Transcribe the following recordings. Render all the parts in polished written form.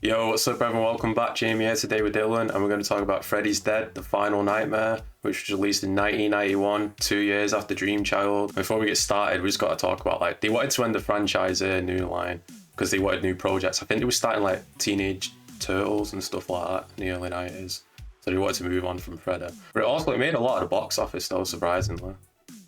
Yo, what's up everyone? Welcome back. Jamie here today with Dylan, and we're going to talk about Freddy's Dead, The Final Nightmare, which was released in 1991, 2 years after Dream Child. Before we get started, we just got to talk about, like, they wanted to end the franchise here, New Line, because they wanted new projects. I think they were starting, like, Teenage Turtles and stuff like that in the early 90s. So they wanted to move on from Freddy. But it made a lot of the box office, though, surprisingly,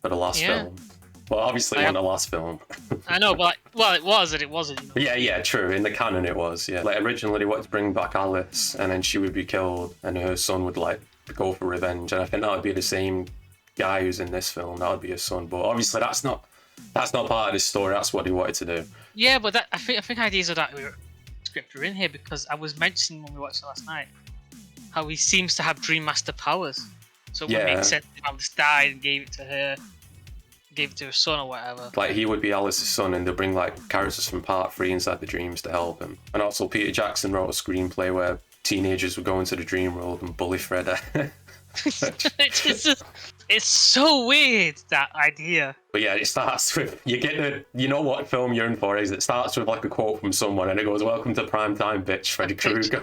for the last film. Well, obviously, on the last film. I know, but it was and it wasn't. You know? Yeah, true. In the canon, it was. Yeah, like originally they wanted to bring back Alice, and then she would be killed, and her son would like go for revenge. And I think that would be the same guy who's in this film. That would be his son. But obviously, that's not part of this story. That's what they wanted to do. Yeah, but I think ideas of that script are in here because I was mentioning when we watched it last night how he seems to have Dream Master powers. So it would make sense if Alice died and gave it to her. Gave it to her son or whatever. Like he would be Alice's son, and they'll bring like characters from Part 3 inside the dreams to help him. And also Peter Jackson wrote a screenplay where teenagers would go into the dream world and bully Freddy. It's so weird, that idea. But yeah, it starts with, you know what film you're in for is it starts with like a quote from someone and it goes, "Welcome to prime time, bitch, Freddy Krueger."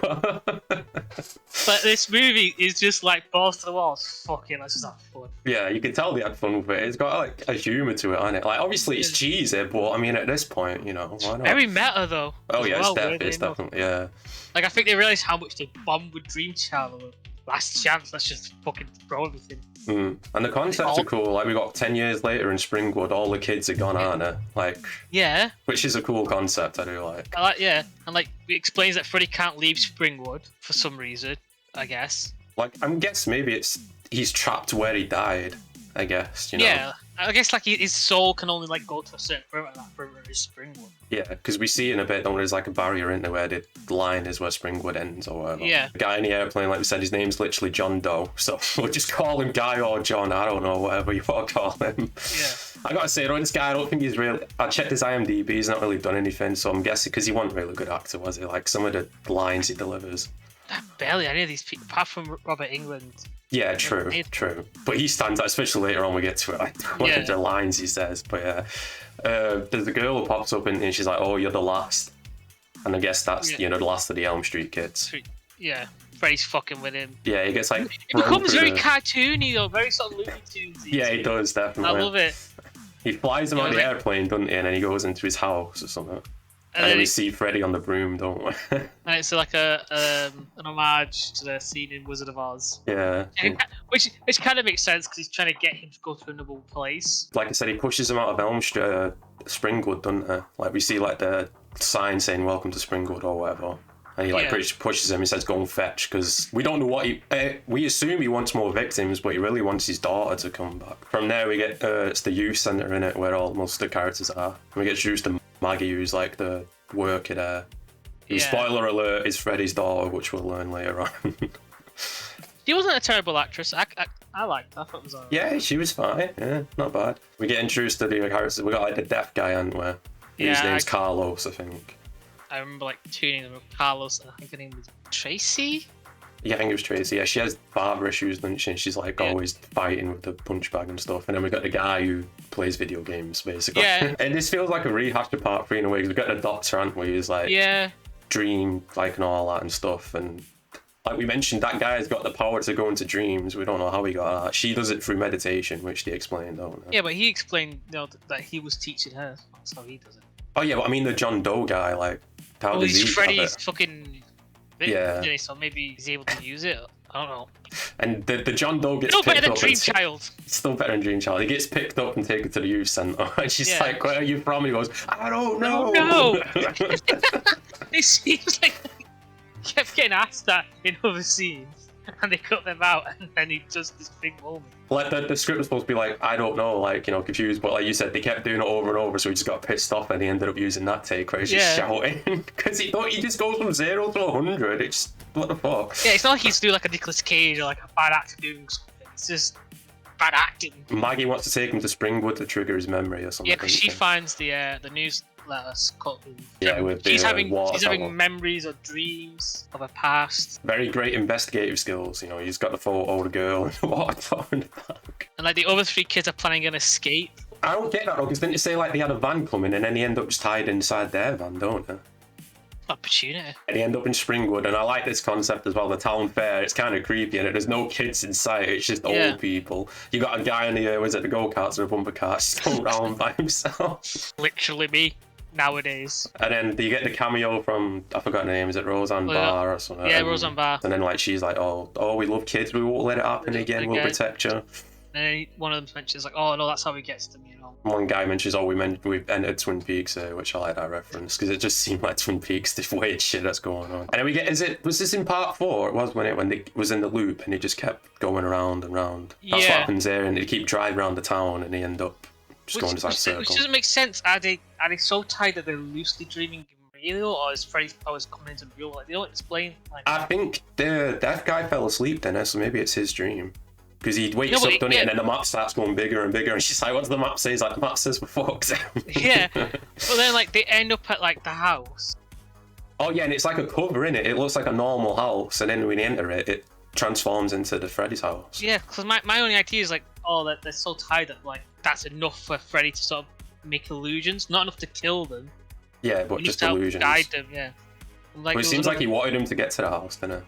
But this movie is just like balls to the walls. Fucking, let's just have fun. Yeah, you can tell they had fun with it. It's got like a humour to it, hasn't it? Like obviously it's cheesy, but I mean at this point, you know, why not? Very meta though. Oh yeah, it's definitely, yeah. Like I think they realised how much they bombed with Dream Child. Last chance, let's just fucking throw everything. And the concepts are cool. Like we got 10 years later in Springwood, all the kids are gone, aren't they? Like, yeah, which is a cool concept. I do like. Yeah, and like it explains that Freddy can't leave Springwood for some reason. I guess. Like I'm guessing maybe he's trapped where he died. I guess, you know. Yeah, I guess like his soul can only like go to a certain perimeter. That perimeter is Springwood. Yeah, because we see in a bit, there's like a barrier in there where the line is where Springwood ends or whatever. Yeah. The guy in the airplane, like we said, his name's literally John Doe, so we'll just call him Guy or John. I don't know, whatever you want to call him. Yeah. I gotta say, this guy, I don't think he's really. I checked his IMDb, he's not really done anything, so I'm guessing because he wasn't really a good actor, was he? Like some of the lines he delivers. Barely any of these people, apart from Robert England. Yeah, true. But he stands out, especially later on we get to it, like one of the lines he says. But yeah, there's a girl who pops up and she's like, "Oh, you're the last," and I guess that's the last of the Elm Street kids. Yeah, Freddy's fucking with him. Yeah, he gets like. It becomes very cartoony though, very sort of Looney Tunes. Yeah, he does definitely. I love it. He flies him on the airplane, doesn't he? And then he goes into his house or something. And then we see Freddy on the broom, don't we? And it's like an homage to the scene in Wizard of Oz. Yeah. Which kind of makes sense because he's trying to get him to go to another place. Like I said, he pushes him out of Springwood, doesn't he? Like we see like the sign saying "Welcome to Springwood" or whatever. And he like pushes him. He says, "Go and fetch," because we don't know what we assume he wants more victims, but he really wants his daughter to come back. From there, we get it's the youth center in it where all most of the characters are. And we get introduced to Maggie, who's like the worker there. Spoiler alert: is Freddy's daughter, which we'll learn later on. She wasn't a terrible actress. I liked her. I thought it was alright. Yeah, she was fine. Yeah, not bad. We get introduced to the characters. We got like the deaf guy, aren't we? His name's Carlos, I think. I remember like tuning them with Carlos, and I think her name was Tracy. Yeah, I think it was Tracy. Yeah, she has father issues, doesn't she? And she's like always fighting with the punch bag and stuff. And then we got the guy who plays video games, basically. Yeah. And this feels like a rehash of Part 3 in a way. Because we got the doctor, aren't we? Who's like dream, like, and all that and stuff. And like we mentioned, that guy's got the power to go into dreams. We don't know how he got that. She does it through meditation, which they explained, don't they? Yeah, but he explained that he was teaching her. That's how he does it. Oh yeah, but I mean the John Doe guy, like, how does he have it? Freddy's fucking victim, so maybe he's able to use it. I don't know. And the John Doe gets still picked better up. Than Dream Child. Still better than Dream Child. He gets picked up and taken to the youth centre. And she's like, "Where are you from?" And he goes, "I don't know." No. It seems like he kept getting asked that in other scenes, and they cut them out, and then he does this big moment. Like the script was supposed to be like, "I don't know," like, you know, confused, but like you said, they kept doing it over and over, so he just got pissed off, and he ended up using that take where he's just shouting because he just goes from 0 to 100. It's what the fuck. Yeah, it's not like he's doing like a Nicolas Cage or like a bad actor doing something. It's just bad acting. Maggie wants to take him to Springwood to trigger his memory or something. Yeah, because she finds the newsletters cut. Yeah, with the she's having water memories or dreams of her past. Very great investigative skills. You know, he's got the photo of the girl and the water tower in the back. And like the other three kids are planning an escape. I don't get that though, because didn't you say like they had a van coming and then they end up just tied inside their van, don't they? opportunity. And he end up in Springwood, and I like this concept as well. The town fair, it's kind of creepy, and there's no kids in sight. It's just old people. You got a guy in the was it the go karts and a bumper car, still around by himself. Literally me nowadays. And then you get the cameo from, I forgot her name. Is it Roseanne Barr or something? Yeah, Roseanne Barr. And then like she's like, oh, we love kids. We won't let it happen again. We'll protect you. And one of them mentions like, oh no, that's how he gets them, you know. One guy mentions, oh, we've entered Twin Peaks here, which I like that reference because it just seemed like Twin Peaks, this weird shit that's going on. And then we get, was this in part 4? It was when they was in the loop and he just kept going around and round. That's what happens there, and they keep driving around the town and they end up just going to that circle. Which doesn't make sense. Are they so tight that they're loosely dreaming in real, or is Freddy's powers coming into real? Like they don't explain. Like, I think that guy fell asleep then, so maybe it's his dream. Because he wakes up, doesn't he, and then the map starts going bigger and bigger, and she's like, what's the map say? He's like, the map says we're fucked. Yeah, but then like they end up at like the house. Oh yeah, and it's like a cover, innit? It looks like a normal house, and then when you enter it, it transforms into the Freddy's house. Yeah, because my only idea is like, oh, they're so tired that like that's enough for Freddy to sort of make illusions, not enough to kill them. Yeah, but just illusions. Guide them, yeah. Like, well, it seems like he wanted him to get to the house, didn't it?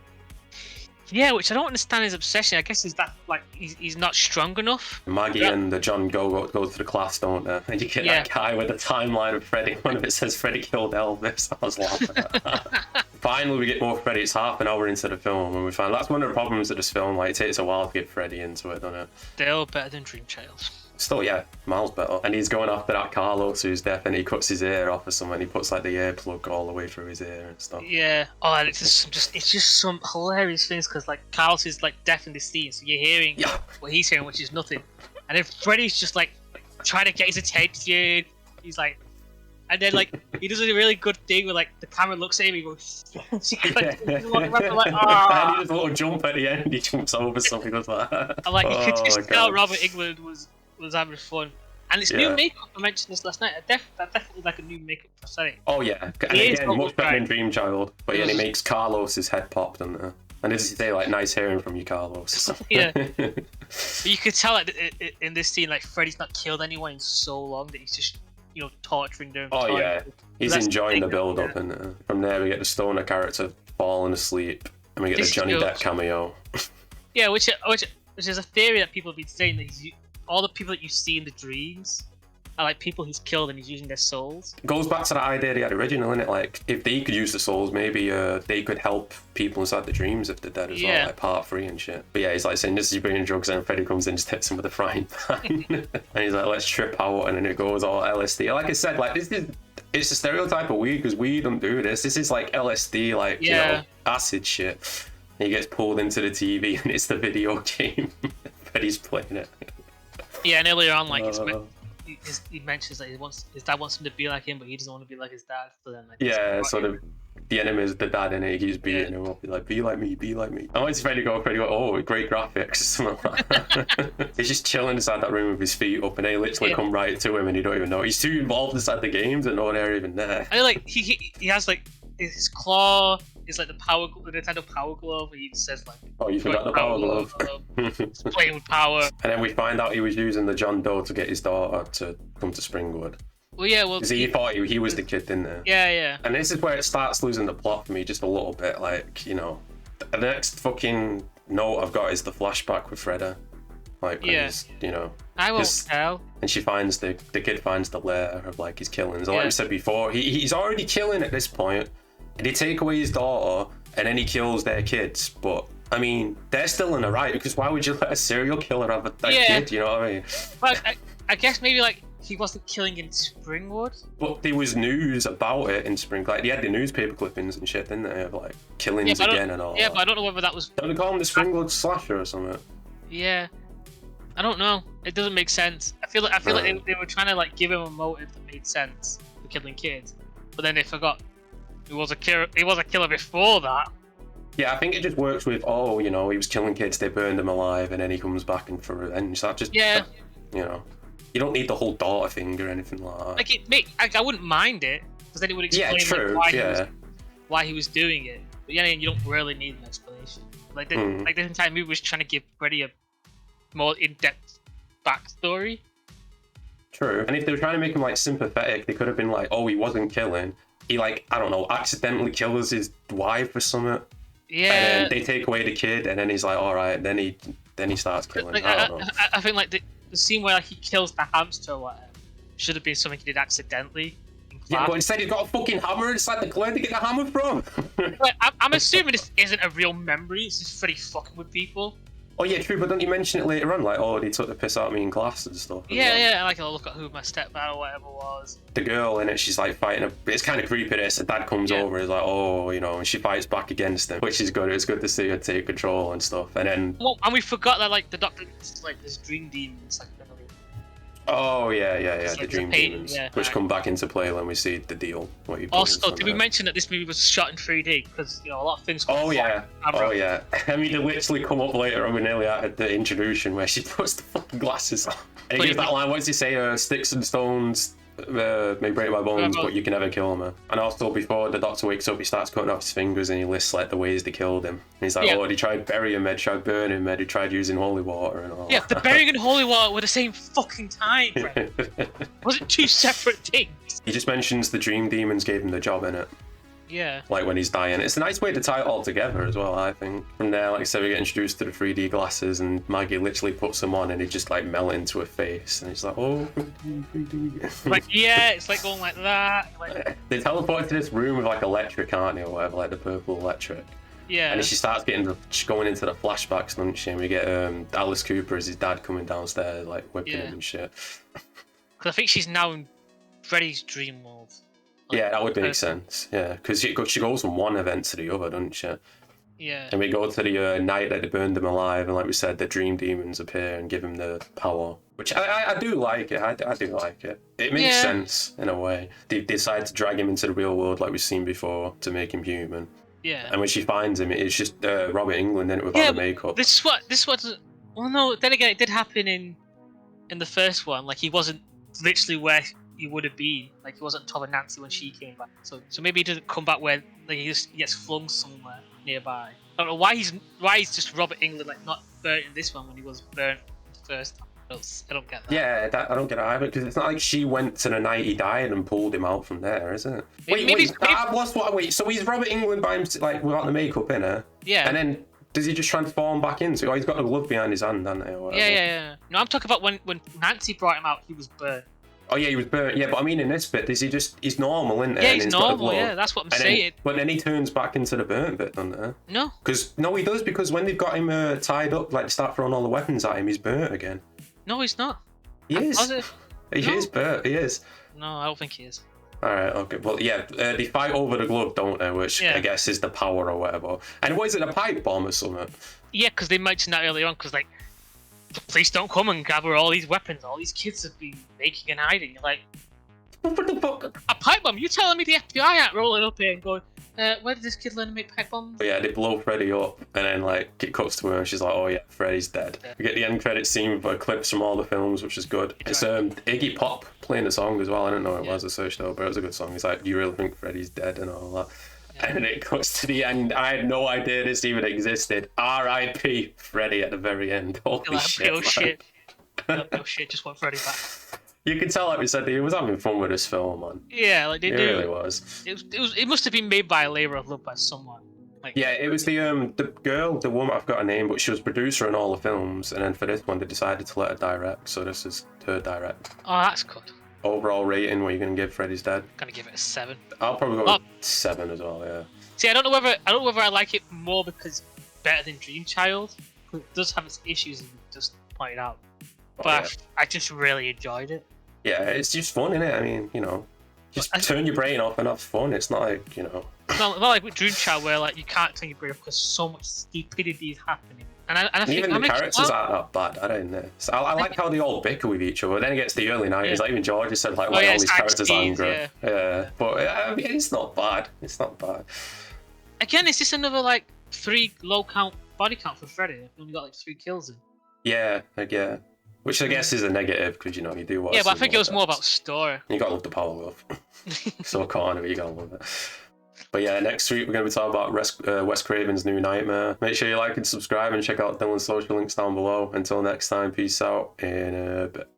Yeah, which I don't understand his obsession. I guess is that like he's not strong enough. Maggie and the John go to the class, don't they? And you get that guy with the timeline of Freddy. One of it says Freddy killed Elvis. I was laughing at that. Finally, we get more Freddy. It's half an hour into the film, and we find that's one of the problems of this film. Like, it takes a while to get Freddy into it, doesn't it? Still better than Dream Child. Still, yeah, miles better. And he's going after that Carlos who's deaf, and he cuts his ear off or something. He puts like the earplug all the way through his ear and stuff. Yeah. Oh, and it's just some hilarious things because like Carlos is like deaf in this scene, so you're hearing what he's hearing, which is nothing. And then Freddy's just like trying to get his attention. He's like, and then like he does a really good thing where like the camera looks at him, he goes, and he does a little jump at the end. He jumps over something like that. And like you could just tell Robert Englund was having fun. And it's new makeup. I mentioned this last night. That definitely like a new makeup prosthetic. Oh yeah, and again, much better than Dream Child. But yeah, he makes Carlos's head pop, doesn't it? And as you say, like, nice hearing from you, Carlos. Yeah. But you could tell like, in this scene, like Freddy's not killed anyone in so long that he's just torturing them. Oh yeah, he's enjoying the build up, and from there we get the Stoner character falling asleep, and we get the Johnny Depp cameo. Yeah, which is a theory that people have been saying that all the people that you see in the dreams are like people he's killed and he's using their souls. It goes back to that idea they had originally, isn't it? Like, if they could use the souls, maybe they could help people inside the dreams if they're dead as well, like part 3 and shit. But yeah, he's like saying, this is bringing drugs, and Freddy comes in and just hits him with a frying pan. And he's like, let's trip out, and then it goes all LSD. Like I said, like, it's a stereotype of weed, because we don't do this. This is like LSD, like, you know, acid shit. And he gets pulled into the TV, and it's the video game. Freddy's playing it. Yeah, and earlier on, like, he mentions that his dad wants him to be like him, but he doesn't want to be like his dad. So then, like, so the enemy is the dad in it. He keeps beating him up. He's like, be like me, be like me. I want to Freddy go, oh, great graphics. He's just chilling inside that room with his feet up, and they literally come right to him, and you don't even know. He's too involved inside the games, and no one are even there. I like he has like his claw. It's like the Nintendo Power Glove. He says like, "Oh, you forgot the Power Glove." He's playing with power. And then we find out he was using the John Doe to get his daughter to come to Springwood. Well, yeah, well, he thought he was the kid, didn't he? Yeah, yeah. And this is where it starts losing the plot for me just a little bit. Like, you know, the next fucking note I've got is the flashback with Freddy. Like, he's, you know, I won't tell. And she finds the kid finds the lair of like his killings. Like I said before, he's already killing at this point. And they take away his daughter, and then he kills their kids. But I mean, they're still in the right, because why would you let a serial killer have a kid? You know what I mean? But I guess maybe like he wasn't killing in Springwood. But there was news about it in Springwood. Like, they had the newspaper clippings and shit, didn't they? Of like killings again and all. Yeah, but I don't know whether that was. Don't they call him the Springwood slasher or something? Yeah, I don't know. It doesn't make sense. I feel like they were trying to like give him a motive that made sense for killing kids, but then they forgot. He was a killer before that. Yeah, I think it just works with, you know, he was killing kids, they burned him alive, and then he comes back and for revenge. That just, you know, you don't need the whole daughter thing or anything like that. I wouldn't mind it, because then it would explain why he was doing it. But yeah, you don't really need an explanation. Like the entire movie was trying to give Freddy a more in-depth backstory. True. And if they were trying to make him like sympathetic, they could have been like, oh, he wasn't killing. he like, I don't know, accidentally kills his wife or something. Yeah. And then they take away the kid, and then he's like, all right. Then he starts killing. Like, I don't know. I think like the scene where like, he kills the hamster or whatever should have been something he did accidentally. Yeah, but instead he's got a fucking hammer inside the where did he get the hammer from? Like, I'm assuming this isn't a real memory. It's just Freddy fucking with people. Oh yeah, true. But don't you mention it later on? Like, oh, he took the piss out of me in class and stuff. Yeah, yeah. Like, I'll look at who my stepdad or whatever was. The girl in it, she's like fighting. It's kind of creepy. This, the dad comes over. He's like, oh, you know, and she fights back against him, which is good. It's good to see her take control and stuff. And then, well, and we forgot that like the doctor is like this dream demons like. Oh yeah, It's the like dream pain, demons, yeah, which come back into play when we see the deal. What you also, did we mention that this movie was shot in 3D? Because you know a lot of things. Oh yeah. I mean, they literally come up later on. We nearly at the introduction where she puts the fucking glasses on. And he gives that line. What does he say? Sticks and stones may break my bones, but you can never kill me. And also, before the doctor wakes up, he starts cutting off his fingers and he lists like the ways they killed him. And he's like, oh, they tried burying him, they tried burning him, they tried using holy water and all. Yeah, the burying and holy water were the same fucking time, bro. Was it two separate things? He just mentions the dream demons gave him the job in it. Yeah. Like when he's dying. It's a nice way to tie it all together as well, I think. From there, like I said, we get introduced to the 3D glasses and Maggie literally puts them on and he just like melt into her face. And he's like, oh, 3D. Like, yeah, it's like going like that. Like... They teleport to this room with like electric, aren't they, or whatever, like the purple electric. Yeah. And then she starts going into the flashbacks, doesn't she? And we get Alice Cooper as his dad coming downstairs, like whipping him and shit. Because I think she's now in Freddy's dream world. Like, yeah, that would make sense. Yeah, because she goes from one event to the other, doesn't she? Yeah. And we go to the night that they burned him alive, and like we said, the dream demons appear and give him the power. Which I do like it. I do like it. It makes sense in a way. They decide to drag him into the real world like we've seen before to make him human. Yeah. And when she finds him, it's just Robert Englund in it without the makeup. This was. Well, no. Then again, it did happen in the first one. Like he wasn't literally where he would have been. Like he wasn't on top of Nancy when she came back. So maybe he doesn't come back where like, he just gets flung somewhere nearby. I don't know why he's just Robert Englund like not burnt in this one when he was burnt the first time. I don't get that. Yeah, I don't get it either because it's not like she went to the night he died and pulled him out from there, is it? Wait. So he's Robert Englund by himself, like without the makeup in it. Yeah. And then does he just transform back into? Oh, he's got a glove behind his hand, hasn't he? Or yeah. No, I'm talking about when Nancy brought him out, he was burnt. Oh yeah, he was burnt. Yeah, but I mean in this bit, he's normal, isn't he? Yeah, he's normal. Yeah, that's what I'm saying. But then he turns back into the burnt bit, doesn't he? No. No, he does because when they've got him tied up, like start throwing all the weapons at him, he's burnt again. No, he's not. He is. He is burnt. He is. No, I don't think he is. All right. Okay. Well, yeah. They fight over the glove, don't they? Which I guess is the power or whatever. And what is it? A pipe bomb or something? Yeah, because they mentioned that earlier on. Because like, the police don't come and gather all these weapons. All these kids have been making and hiding. You're like, what the fuck? A pipe bomb? You telling me the FBI aren't rolling up here and going, where did this kid learn to make pipe bombs? Yeah, they blow Freddy up, and then like it cuts to her, and she's like, "Oh yeah, Freddy's dead." We get the end credit scene with clips from all the films, which is good. It's Iggy Pop playing the song as well. I didn't know it was. I searched it up, but it was a good song. He's like, "You really think Freddy's dead?" and all that. And then it cuts to the end. I had no idea this even existed. R.I.P. Freddy at the very end. Holy shit! Oh shit! Oh shit! Just want Freddy back. You can tell, like we said, he was having fun with this film, man. Yeah, like they do. It really was. It must have been made by a labor of love by someone. Like, yeah, it was the girl, the woman, I've got her name, but she was producer in all the films, and then for this one they decided to let her direct, so this is her direct. Oh, that's good. Overall rating, what are you gonna give Freddy's Dead? Gonna give it a 7. I'll probably go with 7 as well. Yeah. See, I don't know whether I like it more because it's better than Dream Child. It does have its issues, as you just pointed out, but I just really enjoyed it. Yeah, it's just fun, isn't it? I mean, just turn your brain off and have fun. It's not like, not like with Dream Child where like you can't turn your brain off because so much stupidity is happening. And I think even the characters aren't that bad, I don't know. So I like how they all bicker with each other. Then it gets the early 90s, like even George said, like, why all these characters are angry. Yeah, but I mean, it's not bad. It's not bad. Again, it's just another like 3 low count body count for Freddy. We've only got like 3 kills in. Yeah. Which I guess is a negative because you do what. Yeah, but I think it was more about story. You gotta love the power glove. So corny, but you gotta love it. But yeah, next week we're gonna be talking about Wes Craven's New Nightmare. Make sure you like and subscribe and check out Dylan's social links down below. Until next time, peace out in a bit.